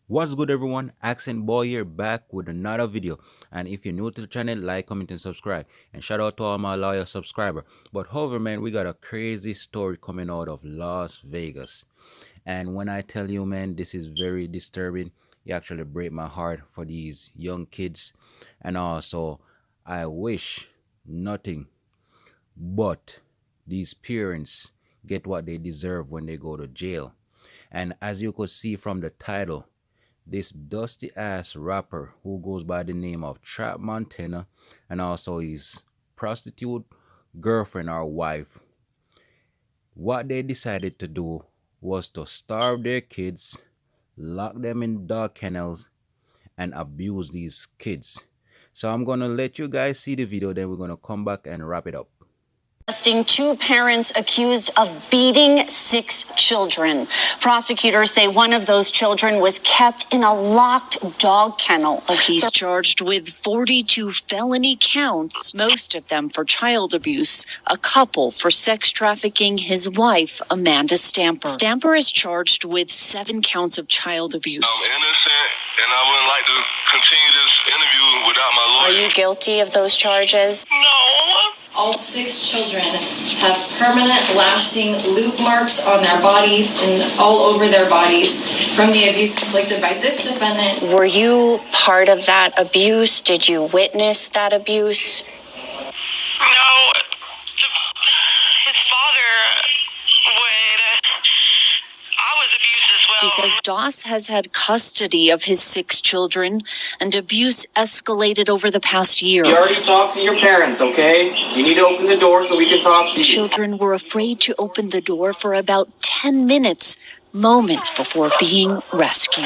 What's good, everyone? Accent Boy here, back with another video. And if you're new to the channel, like, comment, and subscribe. And shout out to all my loyal subscribers. But however, man, we got a crazy story coming out of Las Vegas. And when I tell you, man, this is very disturbing. It actually break my heart for these young kids. And also, I wish nothing but these parents get what they deserve when they go to jail. And as you could see from the title, this dusty ass rapper who goes by the name of Trap Montana and also his prostitute girlfriend or wife, what they decided to do was to starve their kids, lock them in dog kennels, and abuse these kids. So I'm gonna let you guys see the video, then we're gonna come back and wrap it up. Arresting two parents accused of beating 6 children. Prosecutors say one of those children was kept in a locked dog kennel. He's charged with 42 felony counts, most of them for child abuse, a couple for sex trafficking his wife, Amanda Stamper. Stamper is charged with 7 counts of child abuse. I'm innocent, and I wouldn't like to continue this interview without my lawyer. Are you guilty of those charges? No. All 6 children have permanent, lasting loop marks on their bodies and all over their bodies from the abuse inflicted by this defendant. Were you part of that abuse? Did you witness that abuse? No. His father would. I was abused as well. She says Doss has had custody of his 6 children, and abuse escalated over the past year. You already talked to your parents, okay? You need to open the door so we can talk to The you. children were afraid to open the door for about 10 minutes, moments before being rescued.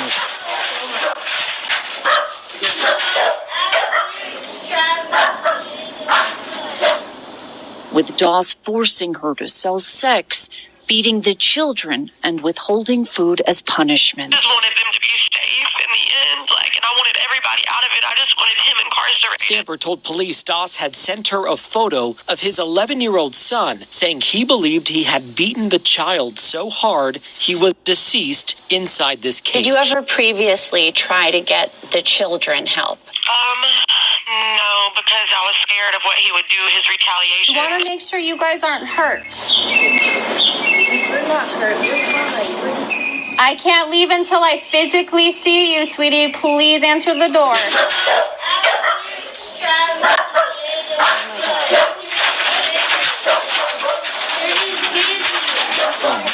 With Doss forcing her to sell sex, beating the children, and withholding food as punishment. I just wanted them to be safe in the end, and I wanted everybody out of it. I just wanted him incarcerated. Stamper told police Doss had sent her a photo of his 11-year-old son, saying he believed he had beaten the child so hard he was deceased inside this cage. Did you ever previously try to get the children help? No, because I was scared of what he would do, his retaliation. You want to make sure you guys aren't hurt. We're not hurt. We're fine. I can't leave until I physically see you, sweetie. Please answer the door.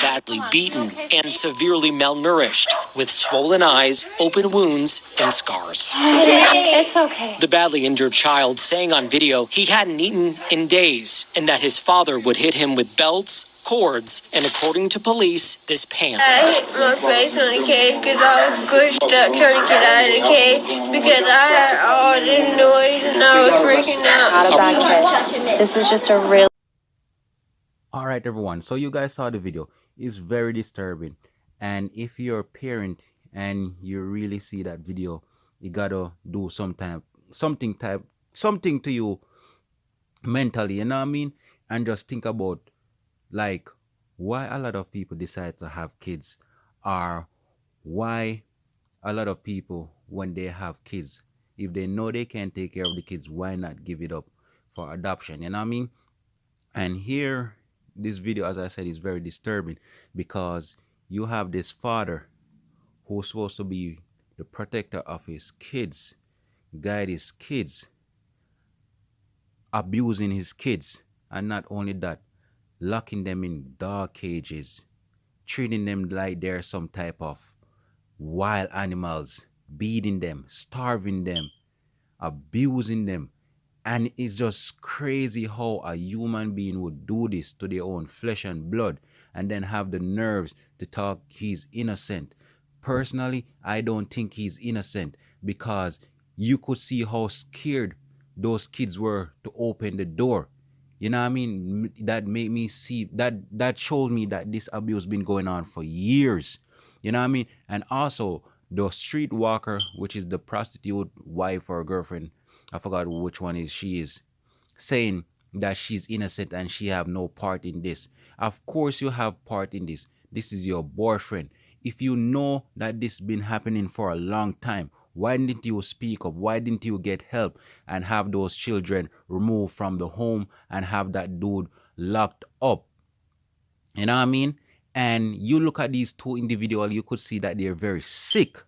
Badly beaten and severely malnourished, with swollen eyes, open wounds, and scars. It's okay. The badly injured child saying on video he hadn't eaten in days and that his father would hit him with belts, cords, and according to police, this pan. I hit my face on the cage because I was pushed up trying to get out of the cage because I heard all this noise and I was freaking out. Not a bad kid. This is just a real. All right, everyone. So you guys saw the video. It's very disturbing. And if you're a parent and you really see that video, you gotta do something to you mentally, you know what I mean? And just think about like why a lot of people decide to have kids, or why a lot of people when they have kids, if they know they can't take care of the kids, why not give it up for adoption? You know what I mean? And here, this video, as I said, is very disturbing because you have this father who's supposed to be the protector of his kids, guide his kids, abusing his kids, and not only that, locking them in dog cages, treating them like they're some type of wild animals, beating them, starving them, abusing them. And it's just crazy how a human being would do this to their own flesh and blood and then have the nerves to talk he's innocent. Personally, I don't think he's innocent because you could see how scared those kids were to open the door. You know what I mean? That made me see that showed me that this abuse been going on for years. You know what I mean? And also the streetwalker, which is the prostitute wife or girlfriend, I forgot which one she is, saying that she's innocent and she have no part in this. Of course you have part in this. This is your boyfriend. If you know that this been happening for a long time, why didn't you speak up? Why didn't you get help and have those children removed from the home and have that dude locked up? You know what I mean? And you look at these two individuals, you could see that they're very sick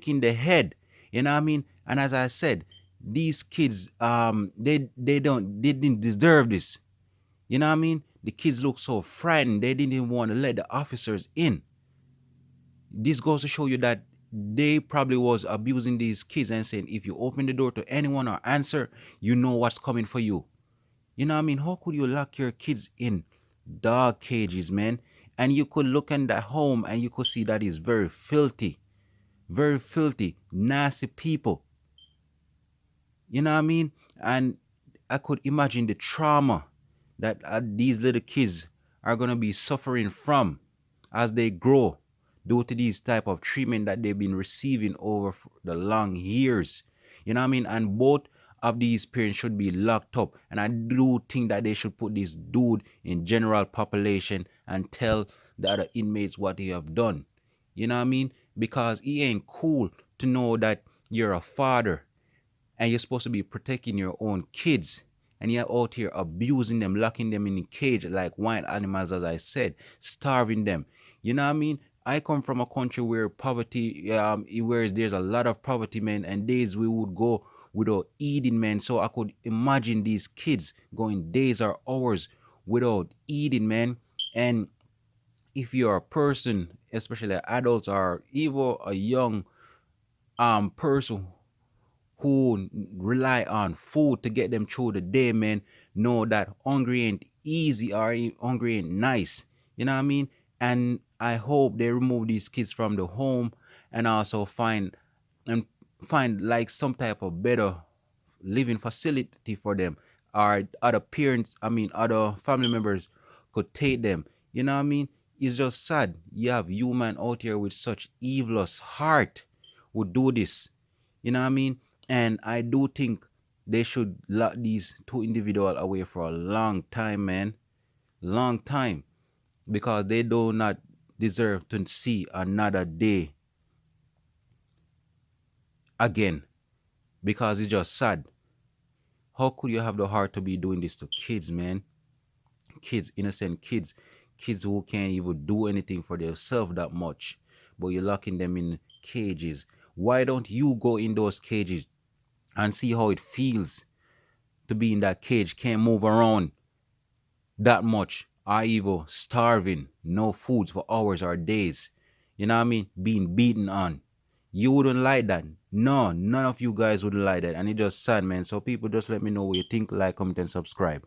in the head. You know what I mean? And as I said, these kids, they didn't deserve this. You know what I mean? The kids look so frightened. They didn't even want to let the officers in. This goes to show you that they probably was abusing these kids and saying, if you open the door to anyone or answer, you know what's coming for you. You know what I mean? How could you lock your kids in dog cages, man? And you could look in that home and you could see that is very filthy, nasty people. You know what I mean? And I could imagine the trauma that these little kids are going to be suffering from as they grow due to these type of treatment that they've been receiving over the long years. You know what I mean? And both of these parents should be locked up. And I do think that they should put this dude in general population and tell the other inmates what he have done. You know what I mean? Because it ain't cool to know that you're a father and you're supposed to be protecting your own kids, and you're out here abusing them, locking them in a cage like wild animals, as I said, starving them. You know what I mean? I come from a country where poverty, where there's a lot of poverty, man, and days we would go without eating, man. So I could imagine these kids going days or hours without eating, man. And if you're a person, especially adults or even a young person who rely on food to get them through the day, man, know that hungry ain't easy or hungry ain't nice. You know what I mean? And I hope they remove these kids from the home and also and find like some type of better living facility for them, or other parents, I mean other family members could take them. You know what I mean? It's just sad you have human out here with such evilous heart would do this. You know what I mean? And I do think they should lock these two individuals away for a long time, man. Long time. Because they do not deserve to see another day again. Because it's just sad. How could you have the heart to be doing this to kids, man? Kids, innocent kids. Kids who can't even do anything for themselves that much. But you're locking them in cages. Why don't you go in those cages and see how it feels to be in that cage, can't move around that much, or even starving, no foods for hours or days. You know what I mean? Being beaten on. You wouldn't like that. No, none of you guys wouldn't like that. And it's just sad, man. So people, just let me know what you think, like, comment, and subscribe.